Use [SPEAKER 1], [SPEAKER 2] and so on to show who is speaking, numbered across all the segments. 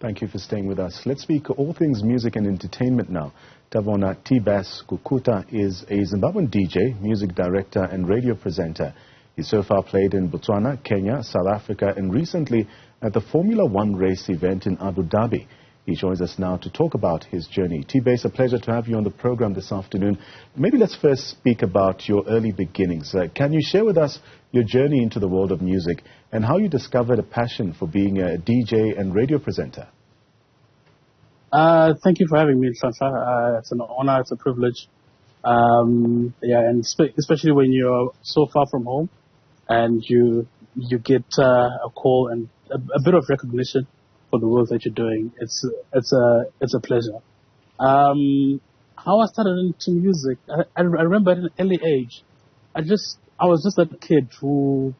[SPEAKER 1] Thank you for staying with us. Let's speak all things music and entertainment now. Tavona TBass Gukuta is a Zimbabwean DJ, music director and radio presenter. He's so far played in Botswana, Kenya, South Africa and recently at the Formula One race event in Abu Dhabi. He joins us now to talk about his journey. TBass, a pleasure to have you on the program this afternoon. Maybe let's first speak about your early beginnings. Can you share with us your journey into the world of music and how you discovered a passion for being a DJ and radio presenter?
[SPEAKER 2] Thank you for having me, Nhlanhla. It's an honor, it's a privilege. And especially when you're so far from home and you get a call and a bit of recognition for the work that you're doing. It's a pleasure. How I started into music, I remember at an early age, I was just that kid who,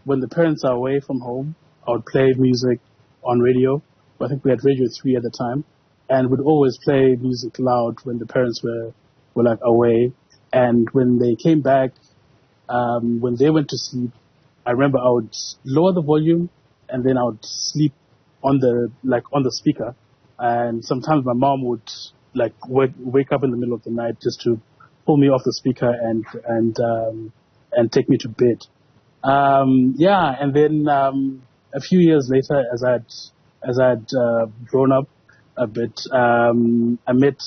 [SPEAKER 2] when the parents are away from home, I would play music on radio. I think we had Radio 3 at the time, and would always play music loud when the parents were like away. And when they came back, when they went to sleep, I remember I would lower the volume and then I would sleep on the speaker. And sometimes my mom would like wake up in the middle of the night just to pull me off the speaker and take me to bed. And then a few years later, as I had grown up a bit, I met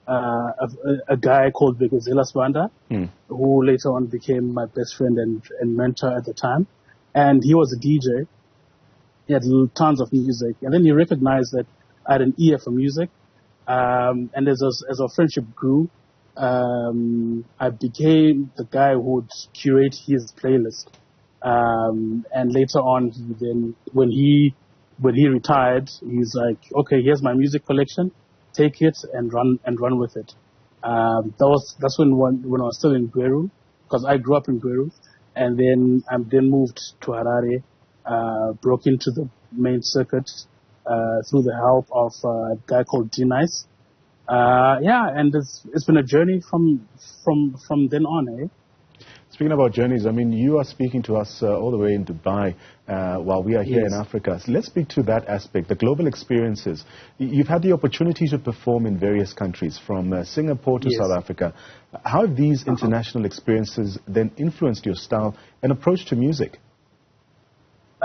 [SPEAKER 2] a guy called Newzroom Afrika, who later on became my best friend and mentor at the time. And he was a DJ. He had tons of music. And then he recognized that I had an ear for music. And as our friendship grew, I became the guy who would curate his playlist. And later on, when he retired, he's like, okay, here's my music collection, take it and run with it. That's when I was still in Gweru, because I grew up in Gweru, and then I moved to Harare, broke into the main circuit through the help of a guy called D-Nice. And it's been a journey from then on, eh?
[SPEAKER 1] Speaking about journeys, I mean, you are speaking to us all the way in Dubai while we are here in Africa. So let's speak to that aspect, the global experiences. You've had the opportunity to perform in various countries, from Singapore to South Africa. How have these international experiences then influenced your style and approach to music?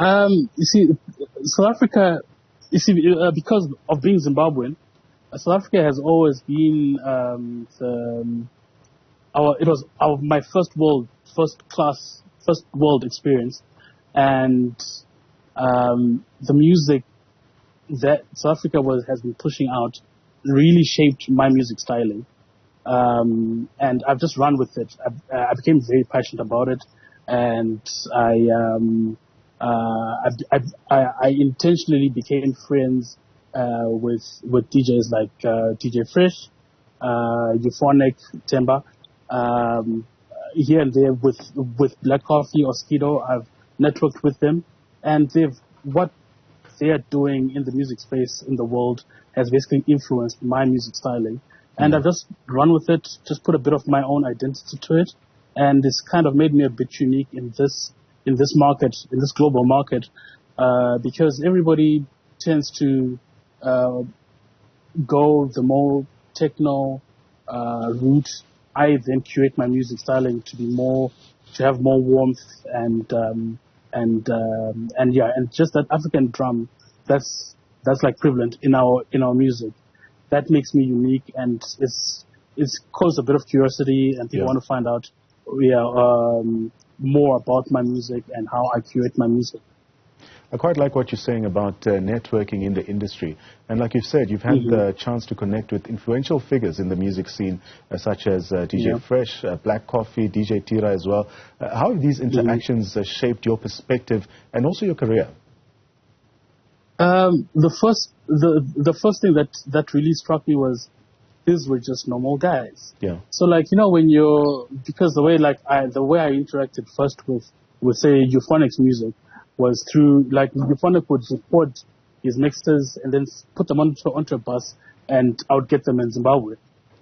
[SPEAKER 2] You see, South Africa, because of being Zimbabwean, South Africa has always been my first world experience, and the music that South Africa has been pushing out really shaped my music styling, and I've just run with it. I became very passionate about it, and I intentionally became friends with DJs like DJ Fresh, Euphonic, Temba. Here and there with Black Coffee or Skido, I've networked with them, and what they are doing in the music space in the world has basically influenced my music styling. And I've just run with it, just put a bit of my own identity to it, and it's kind of made me a bit unique in this market, in this global market, because everybody tends to go the more techno route. I then curate my music styling to have more warmth and just that African drum that's like prevalent in our music. That makes me unique, and it's caused a bit of curiosity, and people want to find out more about my music and how I curate my music.
[SPEAKER 1] I quite like what you're saying about networking in the industry. And like you said, you've had the chance to connect with influential figures in the music scene, such as DJ Fresh, Black Coffee, DJ Tira as well. How have these interactions shaped your perspective and also your career?
[SPEAKER 2] The first thing that really struck me was these were just normal guys. Yeah. So because the way I interacted first with say Euphonics music was through, like, Euphonic would record his mixes and then put them onto a bus, and I would get them in Zimbabwe.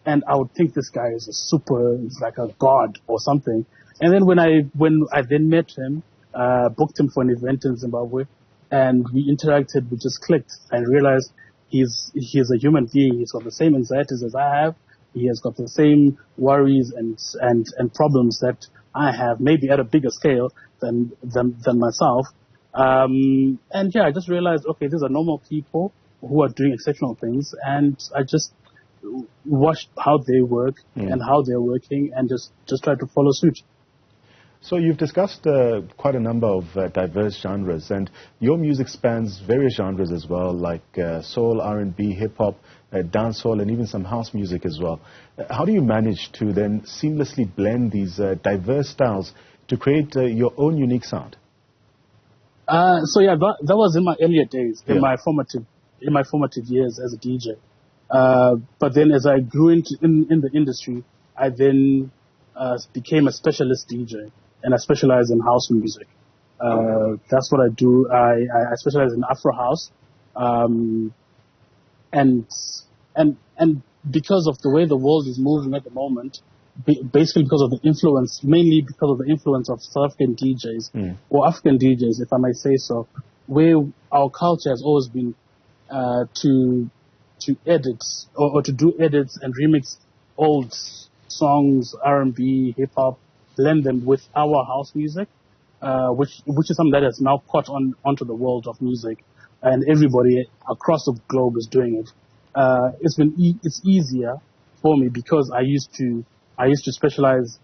[SPEAKER 2] And I would think this guy is like a god or something. And then when I then met him, booked him for an event in Zimbabwe, and we interacted. We just clicked and realized he's a human being. He's got the same anxieties as I have. He has got the same worries and problems that I have, maybe at a bigger scale than myself. And yeah, I just realized, okay, these are normal people who are doing exceptional things, and I just watched how they work and how they're working, and just try to follow suit.
[SPEAKER 1] So you've discussed quite a number of diverse genres, and your music spans various genres as well, like soul, R&B, hip-hop, dancehall, and even some house music as well. How do you manage to then seamlessly blend these diverse styles to create your own unique sound?
[SPEAKER 2] So yeah, that was in my earlier days, in my formative years as a DJ. But then as I grew in the industry, I then became a specialist DJ, and I specialize in house music. That's what I do. I specialize in Afro house, and because of the way the world is moving at the moment, basically because of the influence, mainly because of the influence of South African DJs or African DJs, if I may say so, where our culture has always been to edit or to do edits and remix old songs, R&B, hip hop, blend them with our house music, which is something that has now caught onto the world of music, and everybody across the globe is doing it. It's easier for me because I used to specialize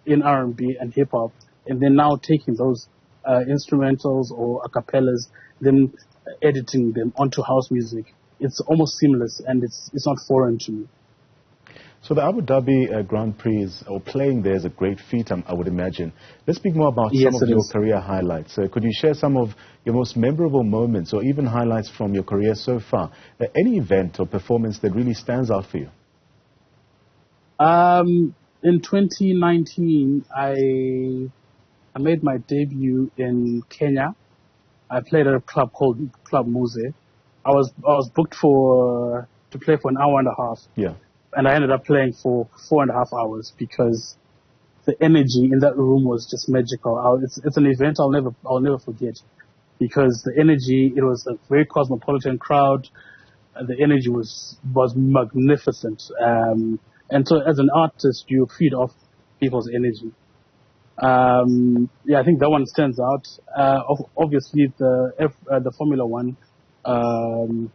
[SPEAKER 2] in R&B and hip hop, and then now taking those instrumentals or acapellas, then editing them onto house music. It's almost seamless, and it's not foreign to me.
[SPEAKER 1] So the Abu Dhabi Grand Prix or playing there is a great feat, I would imagine. Let's speak more about some of your career highlights. Could you share some of your most memorable moments or even highlights from your career so far? Any event or performance that really stands out for you?
[SPEAKER 2] In 2019, I made my debut in Kenya. I played at a club called Club Muze. I was booked to play for an hour and a half.
[SPEAKER 1] Yeah.
[SPEAKER 2] And I ended up playing for 4.5 hours because the energy in that room was just magical. It's an event I'll never forget, because the energy, it was a very cosmopolitan crowd. The energy was magnificent. And so as an artist, you feed off people's energy. Yeah, I think that one stands out. Obviously the Formula One,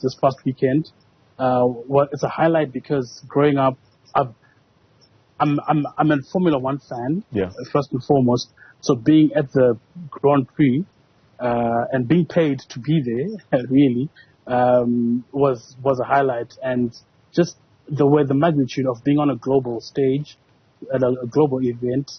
[SPEAKER 2] this past weekend, well, it's a highlight because growing up, I'm a Formula One fan, first and foremost. So being at the Grand Prix and being paid to be there, really, was a highlight. And just the magnitude of being on a global stage at a global event,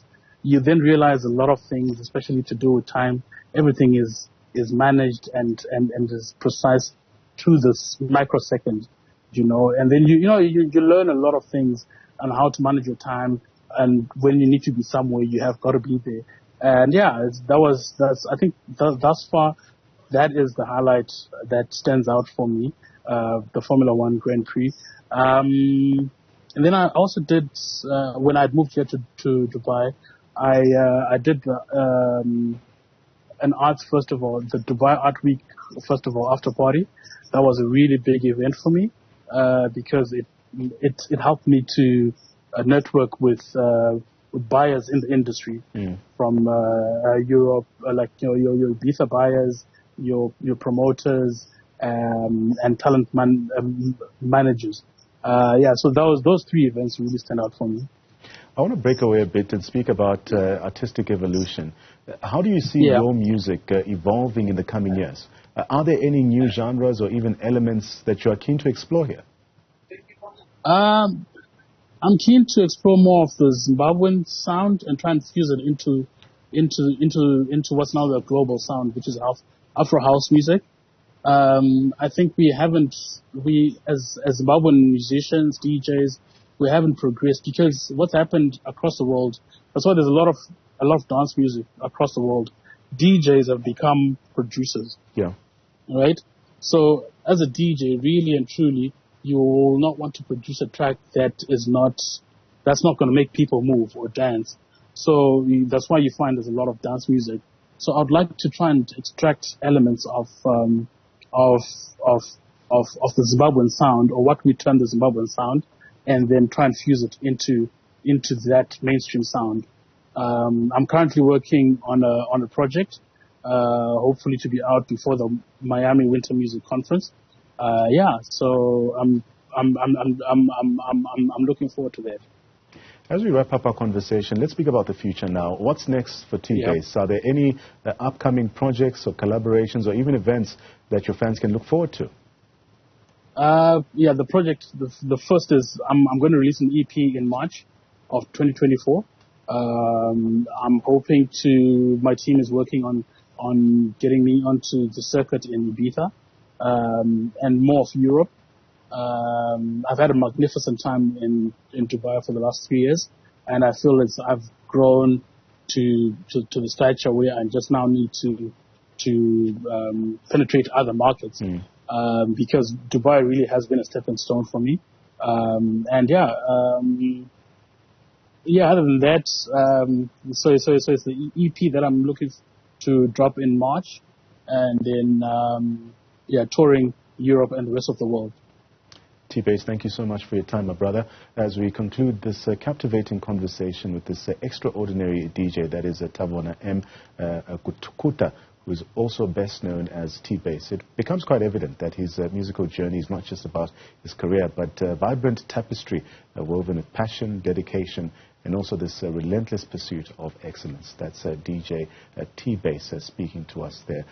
[SPEAKER 2] you then realize a lot of things, especially to do with time. Everything is managed and is precise to this microsecond. And then you learn a lot of things on how to manage your time, and when you need to be somewhere, you have got to be there. And yeah, I think thus far, that is the highlight that stands out for me, the Formula One Grand Prix. And then I also did, when I'd moved here to Dubai, I did an arts festival, the Dubai Art Week Festival after party. That was a really big event for me. Because it helped me to network with buyers in the industry from Europe, like your Ibiza buyers, your promoters, and talent managers. So those three events really stand out for me.
[SPEAKER 1] I want to break away a bit and speak about artistic evolution. How do you see your music evolving in the coming years? Are there any new genres or even elements that you are keen to explore here?
[SPEAKER 2] I'm keen to explore more of the Zimbabwean sound and try and fuse it into what's now the global sound, which is Afro house music. I think we as Zimbabwean musicians, DJs, we haven't progressed because what's happened across the world. That's why there's a lot of dance music across the world. DJs have become producers.
[SPEAKER 1] Yeah.
[SPEAKER 2] Right? So as a DJ, really and truly, you will not want to produce a track that's not going to make people move or dance. So that's why you find there's a lot of dance music So I'd like to try and extract elements of the Zimbabwean sound, or what we term the Zimbabwean sound, and then try and fuse it into that mainstream sound. I'm currently working on a project, hopefully to be out before the Miami Winter Music Conference. So I'm looking forward to that.
[SPEAKER 1] As we wrap up our conversation, let's speak about the future now. What's next for TBass? Are there any upcoming projects or collaborations or even events that your fans can look forward to?
[SPEAKER 2] The project, the first is I'm going to release an EP in March of 2024. I'm hoping my team is working on getting me onto the circuit in Ibiza, and more of Europe. I've had a magnificent time in Dubai for the last 3 years, and I feel I've grown to the stature where I just now need to penetrate other markets, because Dubai really has been a stepping stone for me. Other than that, so it's the EP that I'm looking to drop in March, and then touring Europe and the rest of the world.
[SPEAKER 1] TBass, thank you so much for your time, my brother. As we conclude this captivating conversation with this extraordinary DJ, that is Tavona Gukuta, who is also best known as TBass, it becomes quite evident that his musical journey is not just about his career, but a vibrant tapestry woven of passion, dedication, and also this relentless pursuit of excellence. That's DJ TBass speaking to us there.